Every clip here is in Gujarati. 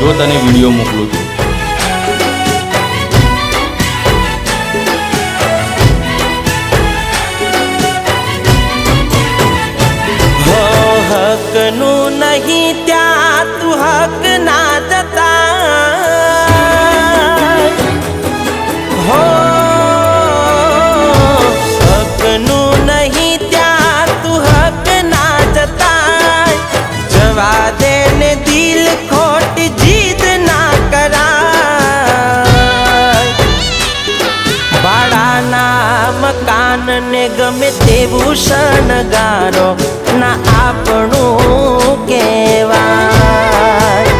જો તને વિડીયો મોકલું છું। હકનું નહીં ત્યાં તું હક ના જતા હો, હકનું નહીં ત્યાં તું હક ના જતા જવા દે ને દિલ ખોટી જીદ ના કરાય। ભાડાના મકાન ને ગમે તેવું શણગારો ના આપણું કહેવાય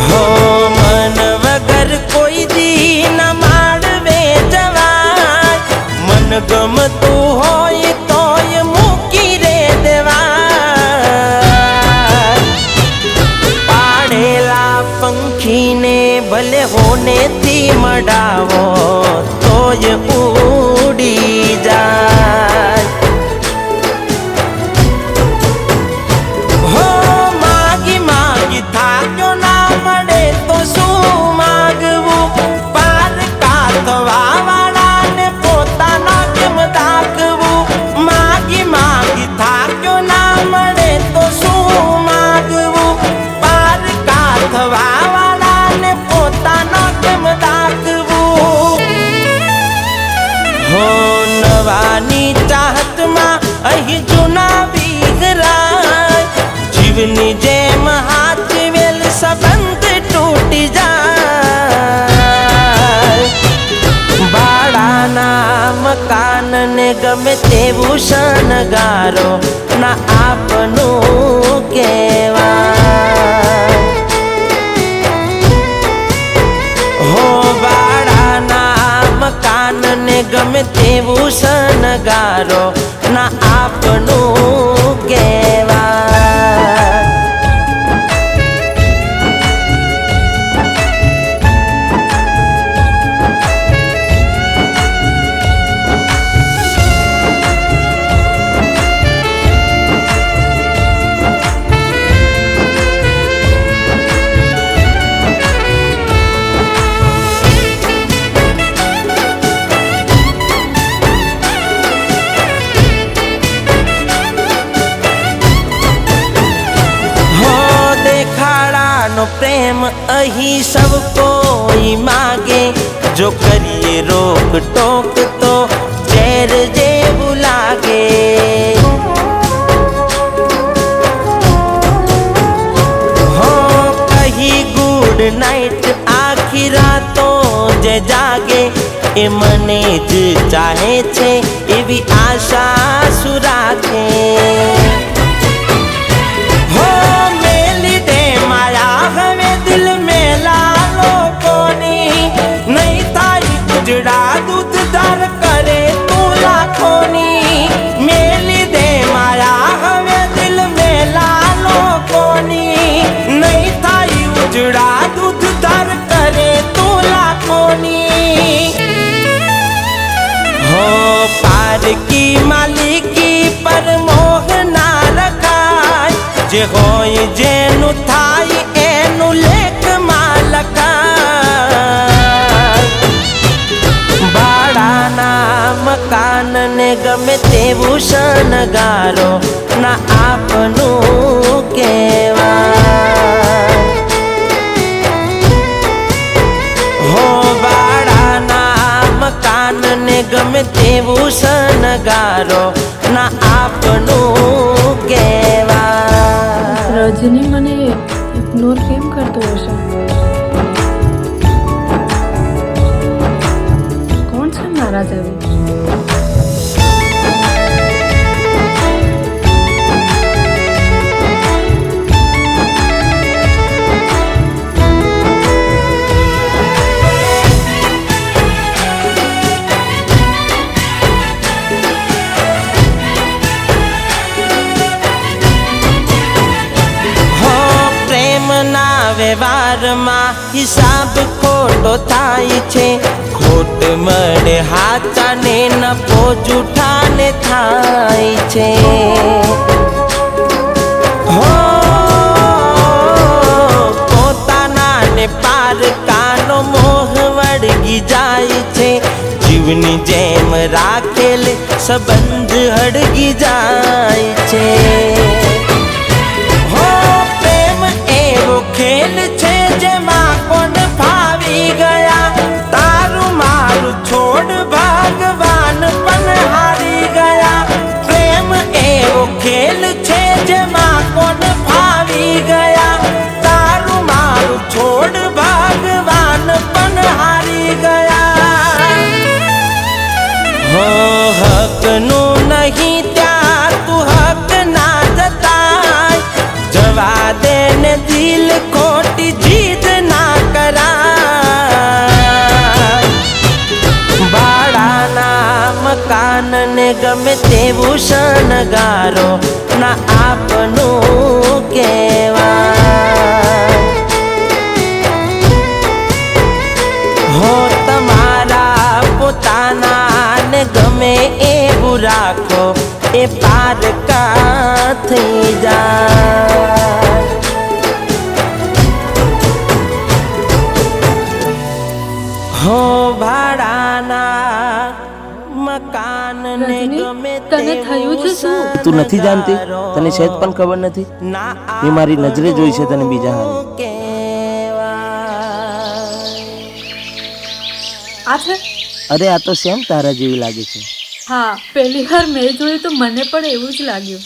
હો। મન વગર કોઈ દી ન માળવે જવાય, મન ગમતું હોય તોય મૂકી રે દેવાય। પાડેલા પંખીને ભલે હોનેથી મડાવો તોય ઉડી જાય હો। માગી માગી થાક્યો ના મળે તો શું માગવું, પાર કાઢવા વાળાને પોતાના કેમ દાખવું। માગી માગી થાક્યો ના મળે તો શું માગવું, પાર કાઢવા વાળાને પોતાના કેમ દાખવું હો। નવાની ચાહતમાં અહીં જૂના વિગરાય, જીવની જેમ હાથવેલ સંબંધ તૂટી જાય। ભાડાના મકાન ને ગમે તેવું શણગારો ના આપનું કહેવાય હો। ભાડાના મકાન ને ગમે તેવું શણગારો ના આપનું કહેવાય। प्रेम अही सब कोई मांगे, जो करिए रोक टोक तो जहर जेबू लागे। हो कही गुड नाइट आखी रातों जे जागे, ए मने ज चाहे छे एवी आशा सुराखे हो। मेली दे माया हवे दिल में लालो कोनी, नहीं थाई उजड़ा दूध दर करे तू लाखोनी। मेली दे माया हवे दिल में लालो कोनी, नहीं थाई उजड़ा दूध दर करे तू लाखोनी हो। पार की मालिकी पर मोह ना रखाय, जे होय जेनु थाय एनु लेख मालकाय। भाડાના મકાન ને ગમે તેવું શણગારો ના આપનું કહેવાય હો। ભાડાના મકાન ને ગમે તેવું શણગારો ના આપનું કહેવાય। રજની મને ઇગ્નોર કેમ કરતો હશે? કોણ છે નારાજ આવી? વ્યવહારમાં હિસાબ ખોટો થાય છે, ખોટ મળે હાચાને નફો જૂઠાને થાય છે હો। પ્રેમ રાખેલ સંબંધ હળગી જાય છે હો પ્રેમ એવો ખેલ છે જેમાં કોણ ફાવી ગયા તારું મારું છોડ ભગવાન પણ હારી ગયા પ્રેમ એવો ખેલ છે જેમાં કોણ ફાવી ગયા તારું મારું છોડ ભગવાન પણ હારી ગયા હો હકનું નહીં ત્યાં તું હક ના જતાય જવા દે ને દિલ ખોટી જીદ ના કરાય બાળાના મકાન ને ગમે તેવું શણગારો ના આપનું કહેવાય હો તમારા પોતાના ને ગમે એવું રાખો એ પારકા થઈ જાય હો ભાડાના મકાન ને રજની, ગમે તને થયું છે શું? તું નથી જાણતી? તને સહેજ પણ ખબર નથી? મેં મારી નજરે જોઈ છે તને બીજા હારે. આ છે? અરે આ તો સેમ તારા જેવી લાગે છે. હા, પહેલી વાર મેં જોયું તો મને પણ એવું જ લાગ્યું.